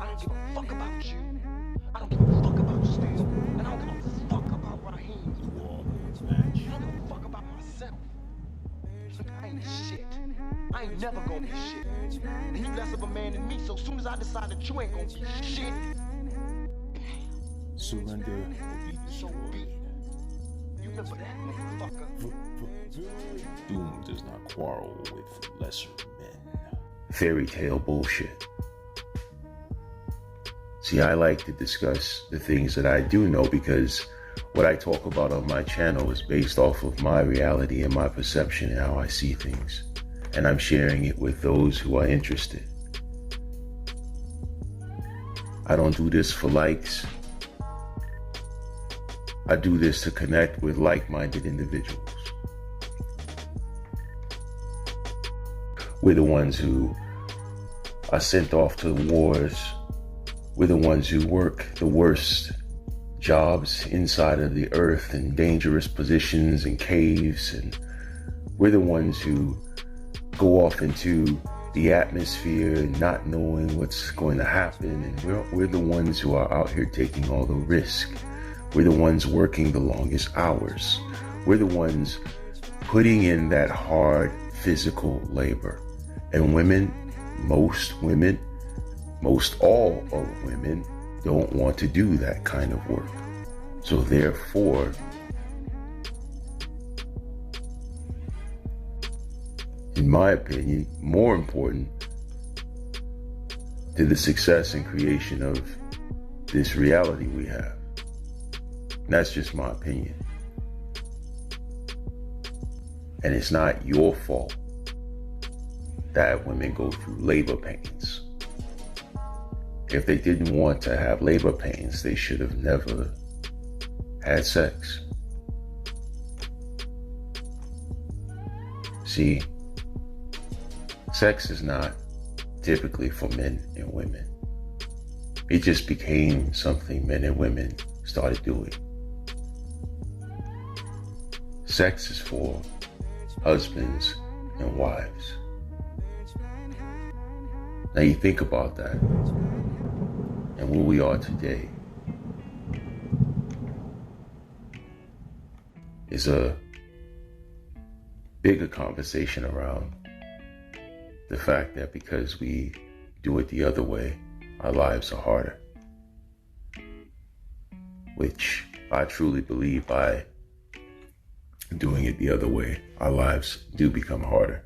I don't give a fuck about you. I don't give a fuck about Steel. And I don't give a fuck about Raheem. I don't give a fuck about myself. Look, I ain't shit. I ain't never gonna be shit. And you less of a man than me, so soon as I decide that you ain't gonna be shit, surrender will be so be it. You remember that, motherfucker. Doom does not quarrel with lesser men. Fairy tale bullshit. See, I like to discuss the things that I do know because what I talk about on my channel is based off of my reality and my perception and how I see things. And I'm sharing it with those who are interested. I don't do this for likes. I do this to connect with like-minded individuals. We're the ones who are sent off to wars. We're the ones who work the worst jobs inside of the earth in dangerous positions and caves. And we're the ones who go off into the atmosphere and not knowing what's going to happen. And we're the ones who are out here taking all the risk. We're the ones working the longest hours. We're the ones putting in that hard physical labor. And most all of women don't want to do that kind of work. So therefore, in my opinion, more important to the success and creation of this reality we have. And that's just my opinion. And it's not your fault that women go through labor pains. If they didn't want to have labor pains, they should have never had sex. See, sex is not typically for men and women. It just became something men and women started doing. Sex is for husbands and wives. Now you think about that and where we are today is a bigger conversation around the fact that because we do it the other way, our lives are harder. Which I truly believe by doing it the other way, our lives do become harder.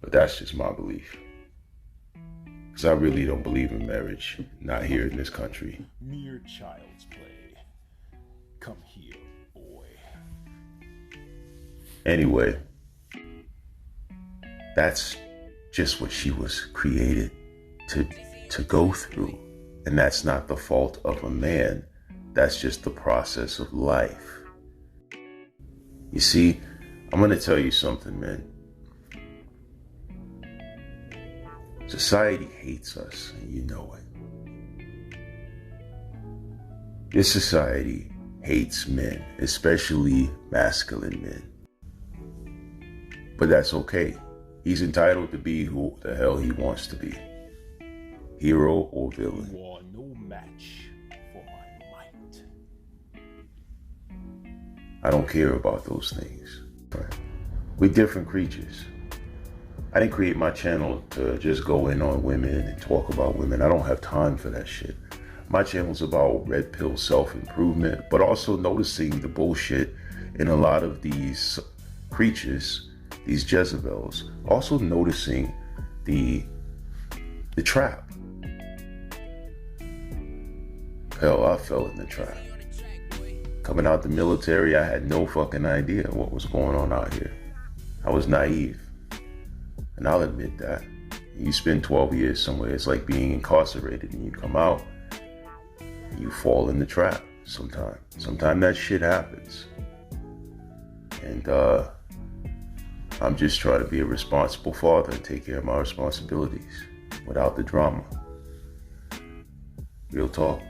But that's just my belief. Because I really don't believe in marriage, not here in this country. Mere child's play. Come here, boy. Anyway, that's just what she was created to go through. And that's not the fault of a man. That's just the process of life. You see, I'm going to tell you something, man. Society hates us, and you know it. This society hates men, especially masculine men. But that's okay. He's entitled to be who the hell he wants to be. Hero or villain. You are no match for my might. I don't care about those things. We're different creatures. I didn't create my channel to just go in on women and talk about women. I don't have time for that shit. My channel's about red pill self-improvement, but also noticing the bullshit in a lot of these creatures, these Jezebels. Also noticing the trap. Hell, I fell in the trap. Coming out the military, I had no fucking idea what was going on out here. I was naive. And I'll admit that. You spend 12 years somewhere, it's like being incarcerated, and you come out and you fall in the trap sometime. Sometimes that shit happens. And I'm just trying to be a responsible father and take care of my responsibilities without the drama. Real talk.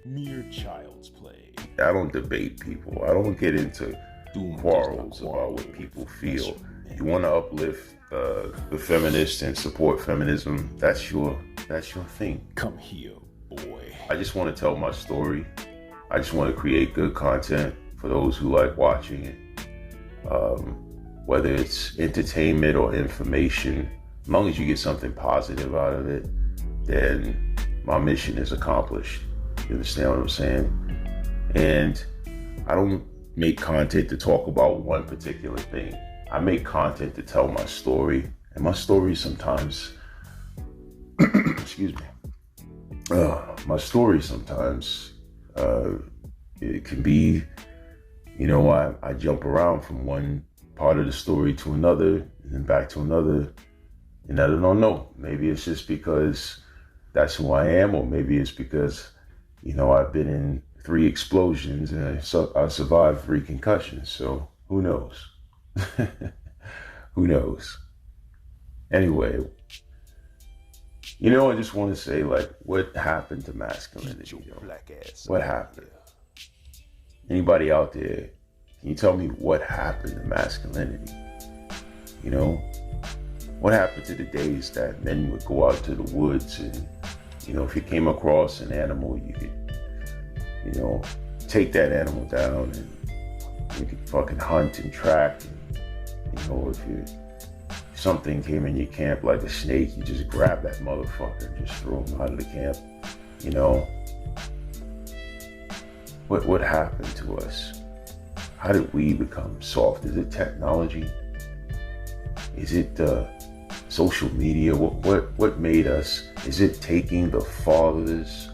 Mere child's play. I don't debate people. I don't get into quarrels about what people feel. You want to uplift the feminist and support feminism, that's your thing. Come here, boy. I just want to tell my story. I just want to create good content for those who like watching it. Whether it's entertainment or information, as long as you get something positive out of it, then my mission is accomplished. You understand what I'm saying? And I don't make content to talk about one particular thing. I make content to tell my story, and my story sometimes, excuse me, my story sometimes, it can be, I jump around from one part of the story to another, and then back to another, and I don't know. Maybe it's just because that's who I am, or maybe it's because, I've been in 3 explosions and I survived 3 concussions, so who knows? Who knows? Anyway, I just want to say, what happened to masculinity? What happened? Anybody out there, can you tell me what happened to masculinity? What happened to the days that men would go out to the woods and, if you came across an animal, you could, take that animal down and you could fucking hunt and track. And, if something came in your camp like a snake, you just grab that motherfucker and just throw him out of the camp. What happened to us? How did we become soft? Is it technology? Is it social media? What made us? Is it taking the fathers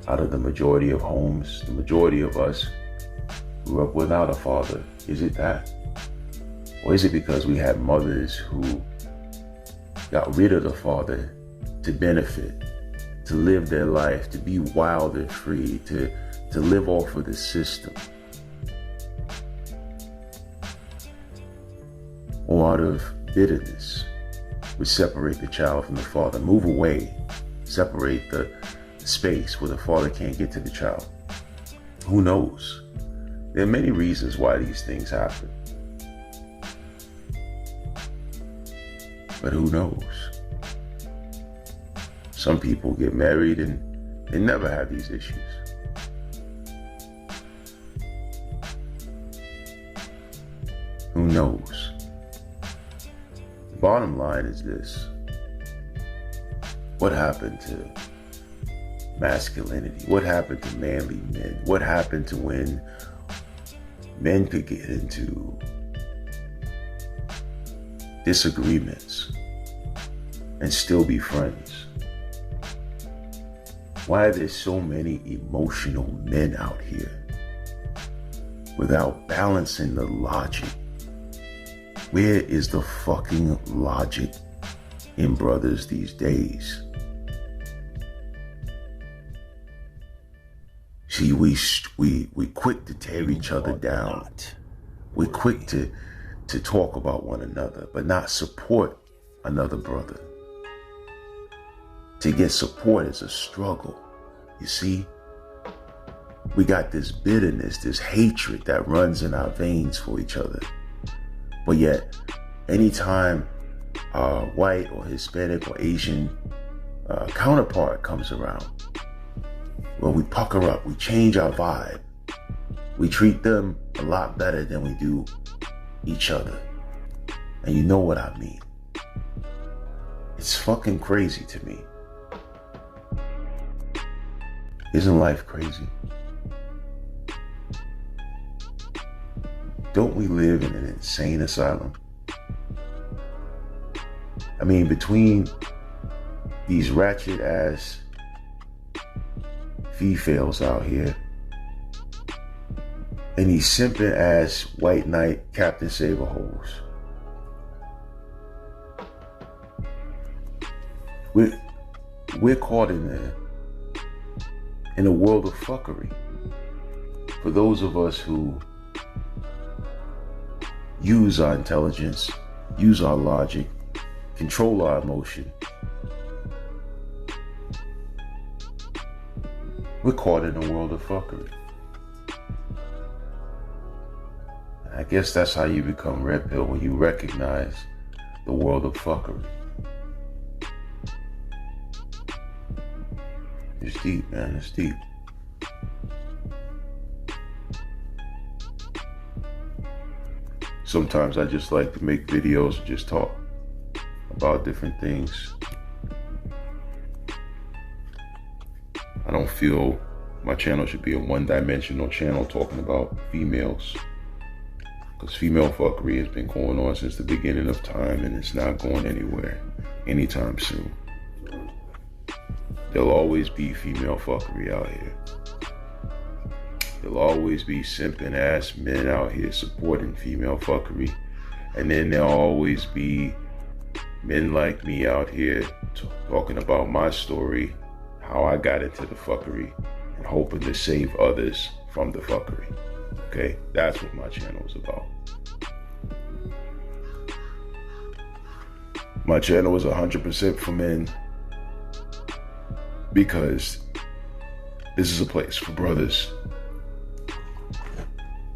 out of the majority of homes? The majority of us grew up without a father. Is it that? Or is it because we had mothers who got rid of the father to benefit, to live their life, to be wild and free, to live off of the system? Or out of bitterness, we separate the child from the father, move away, separate the space where the father can't get to the child. Who knows? There are many reasons why these things happen. But who knows? Some people get married and they never have these issues. Who knows? The bottom line is this. What happened to masculinity? What happened to manly men? What happened to when men could get into disagreements and still be friends? Why are there so many emotional men out here without balancing the logic? Where is the fucking logic in brothers these days? See, we quick to tear each other down. We're quick to talk about one another, but not support another brother. To get support is a struggle. You see, we got this bitterness, this hatred that runs in our veins for each other. But yet, anytime our white or Hispanic or Asian counterpart comes around, well, we pucker up, we change our vibe. We treat them a lot better than we do each other. And you know what I mean. It's fucking crazy to me. Isn't life crazy? Don't we live in an insane asylum? I mean, between these ratchet ass females out here and these simping ass white knight Captain Saber hoes, we're caught in a world of fuckery. For those of us who use our intelligence, use our logic, control our emotion, we're caught in a world of fuckery. I guess that's how you become red pill, when you recognize the world of fuckery. It's deep, man, it's deep. Sometimes I just like to make videos and just talk about different things. I don't feel my channel should be a one-dimensional channel talking about females. Because female fuckery has been going on since the beginning of time, and it's not going anywhere anytime soon. There'll always be female fuckery out here. There'll always be simping ass men out here supporting female fuckery. And then there'll always be men like me out here talking about my story, how I got into the fuckery, and hoping to save others from the fuckery. Okay, that's what my channel is about. My channel is 100% for men because this is a place for brothers,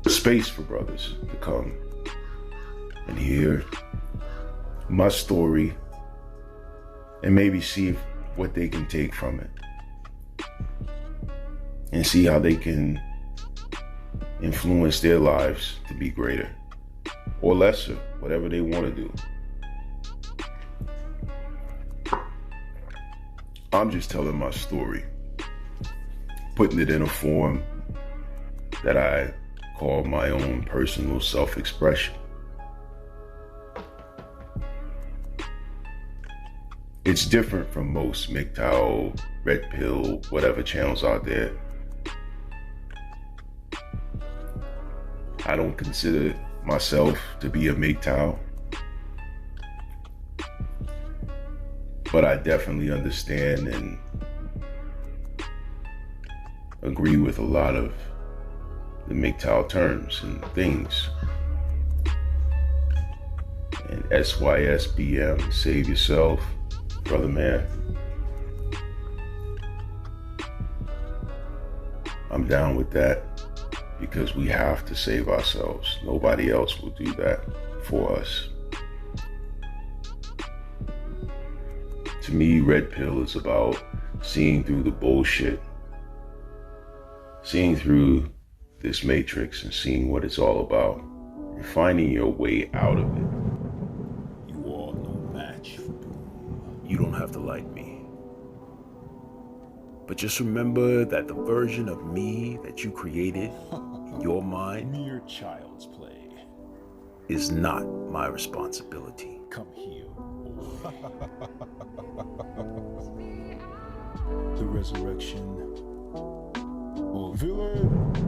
a space for brothers to come and hear my story and maybe see what they can take from it and see how they can influence their lives to be greater or lesser, whatever they want to do. I'm just telling my story, putting it in a form that I call my own personal self-expression. It's different from most MGTOW, Red Pill, whatever channels out there. I don't consider myself to be a MGTOW, but I definitely understand and agree with a lot of the MGTOW terms and things. And SYSBM, save yourself, brother man. I'm down with that because we have to save ourselves. Nobody else will do that for us. To me, Red Pill is about seeing through the bullshit, seeing through this matrix and seeing what it's all about, and finding your way out of it. You are no match for Doom. You don't have to like me. But just remember that the version of me that you created in your mind, mere child's play, is not my responsibility. Come here. The resurrection or villain.